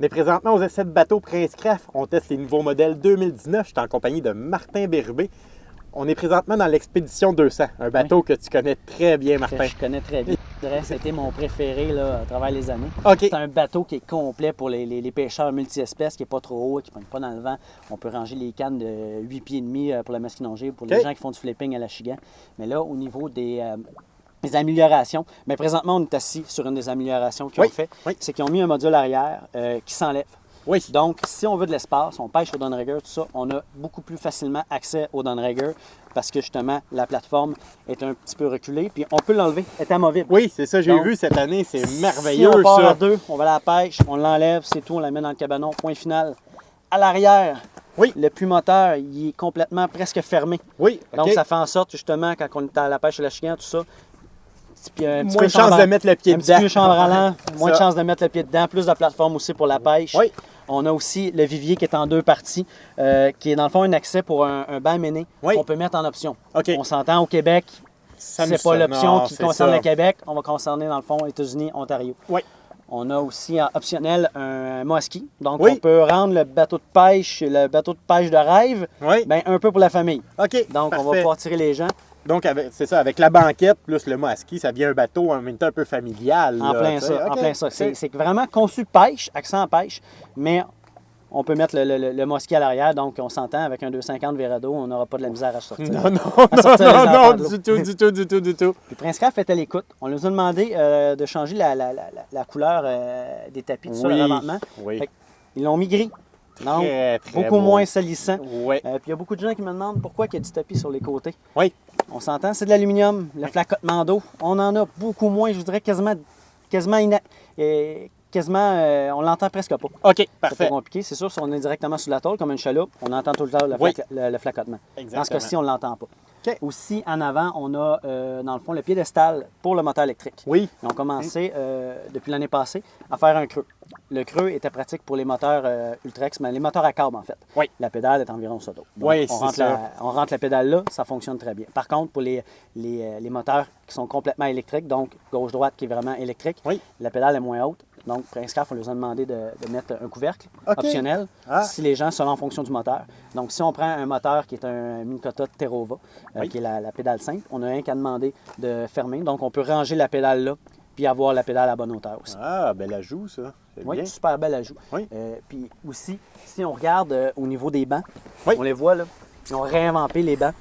On est présentement aux essais de bateau Prince Craft. On teste les nouveaux modèles 2019. Je suis en compagnie de Martin Bérubé. On est présentement dans l'expédition 200, un bateau que tu connais très bien, Martin. Je connais très bien. C'était mon préféré là, à travers les années. OK. C'est un bateau qui est complet pour les pêcheurs multi-espèces, qui n'est pas trop haut, qui ne pogne pas dans le vent. On peut ranger les cannes de 8 pieds et demi pour la masquinongée, pour les gens qui font du flipping à l'Achigan. Mais là, au niveau des améliorations, mais présentement, on est assis sur une des améliorations qu'ils ont fait. C'est qu'ils ont mis un module arrière qui s'enlève. Oui. Donc, si on veut de l'espace, on pêche au downrigger, tout ça, on a beaucoup plus facilement accès au downrigger parce que justement, la plateforme est un petit peu reculée, puis on peut l'enlever, elle est amovible. Oui, c'est ça, j'ai vu cette année, c'est merveilleux si on part ça. à deux, on va à la pêche, on l'enlève, c'est tout, on la met dans le cabanon, point final. À l'arrière, le plumoteur, il est complètement presque fermé. Oui, donc ça fait en sorte, justement, quand on est à la pêche à l'Achigan, tout ça, moins de chance de mettre le pied dedans. Un petit peu chambranlant, moins de chance de mettre le pied dedans, plus de plateforme aussi pour la pêche. Oui. On a aussi le vivier qui est en deux parties, qui est dans le fond un accès pour un banc méné qu'on peut mettre en option. On s'entend au Québec, c'est pas l'option qui concerne le Québec, on va concerner dans le fond États-Unis, Ontario. Oui. On a aussi en optionnel un moski, donc on peut rendre le bateau de pêche de rêve un peu pour la famille. Donc on va pouvoir tirer les gens. Donc, c'est ça, avec la banquette plus le moski, ça devient un bateau en même temps un peu familial. En plein ça. C'est vraiment conçu pêche, accent pêche, mais on peut mettre le moski à l'arrière, donc on s'entend avec un 250 Verado, on n'aura pas de la misère à sortir. Non, du tout. Puis Prince Craft est à l'écoute. On nous a demandé de changer la couleur des tapis, tout ça, le revêtement. Ils l'ont mis gris. Donc, beaucoup moins salissant. Puis il y a beaucoup de gens qui me demandent pourquoi il y a du tapis sur les côtés. On s'entend, c'est de l'aluminium, le flacottement d'eau. On en a beaucoup moins, je dirais quasiment on l'entend presque pas. OK, parfait. C'est pas compliqué. C'est sûr, si on est directement sur la tôle, comme une chaloupe, on entend tout le temps le flacottement. Dans ce cas-ci, on ne l'entend pas. Aussi, en avant, on a, dans le fond, le piédestal pour le moteur électrique. Ils ont commencé, depuis l'année passée, à faire un creux. Le creux était pratique pour les moteurs Ultrex, mais les moteurs à câble, en fait. La pédale est environ ça d'eau. On rentre la pédale là, ça fonctionne très bien. Par contre, pour les moteurs qui sont complètement électriques, donc gauche-droite qui est vraiment électrique, la pédale est moins haute. Donc, Prince Craft, on leur a demandé de mettre un couvercle optionnel si les gens sont en fonction du moteur. Donc, si on prend un moteur qui est un Minn Kota Terrova, qui est la pédale simple, on a un qu'à demander de fermer. Donc, on peut ranger la pédale là puis avoir la pédale à bonne hauteur aussi. Ah, bel ajout, ça. Oui, super bel ajout. Puis aussi, si on regarde au niveau des bancs, on les voit là. Ils ont réinventé les bancs.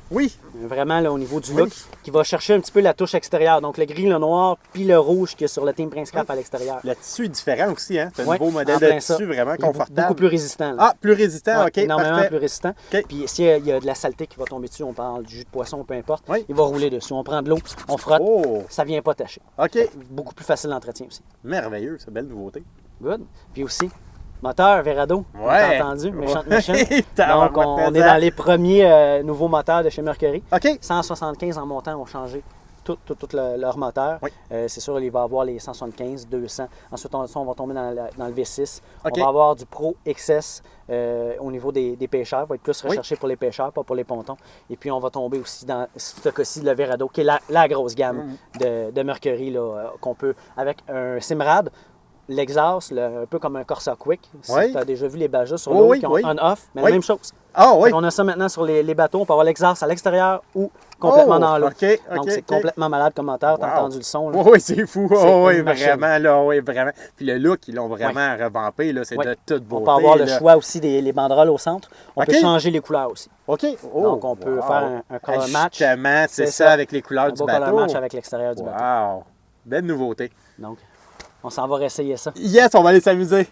Vraiment, là, au niveau du look, qui va chercher un petit peu la touche extérieure. Donc, le gris, le noir, puis le rouge qu'il y a sur le Team Prince Craft à l'extérieur. Le tissu est différent aussi, hein? C'est un nouveau modèle de tissu vraiment confortable. Beaucoup plus résistant. Là. Ah, plus résistant, OK, énormément plus résistant. Puis s'il y a de la saleté qui va tomber dessus, on parle du jus de poisson, peu importe, il va rouler dessus. On prend de l'eau, on frotte, ça ne vient pas tacher. Beaucoup plus facile d'entretien aussi. Merveilleux, c'est belle nouveauté. Good. Puis aussi, moteur Verado, t'as entendu, méchante machine. Donc, on est dans les premiers nouveaux moteurs de chez Mercury. 175 en montant ont changé tout leur moteur. C'est sûr, il va y avoir les 175, 200. Ensuite, on va tomber dans le V6. On va avoir du Pro XS au niveau des pêcheurs. Va être plus recherché pour les pêcheurs, pas pour les pontons. Et puis, on va tomber aussi dans ce cas-ci, le Verado, qui est la grosse gamme de Mercury qu'on peut, avec un Simrad, l'exhaust, un peu comme un Corsa Quick. Si tu as déjà vu les Bajas sur l'eau qui ont on-off, mais la même chose. On a ça maintenant sur les bateaux. On peut avoir l'exhaust à l'extérieur ou complètement dans l'eau. Donc, c'est complètement malade comme moteur. Tu as entendu le son. Oui, c'est fou. Vraiment. Vraiment. Puis le look, ils l'ont vraiment revampé. C'est de toute beauté. On peut avoir le choix aussi des banderoles au centre. On peut changer les couleurs aussi. Donc, on peut faire un color match. Justement, c'est ça avec les couleurs du bateau. Un color match avec l'extérieur du bateau. Belle nouveauté. Donc, on s'en va réessayer ça. Yes, on va aller s'amuser.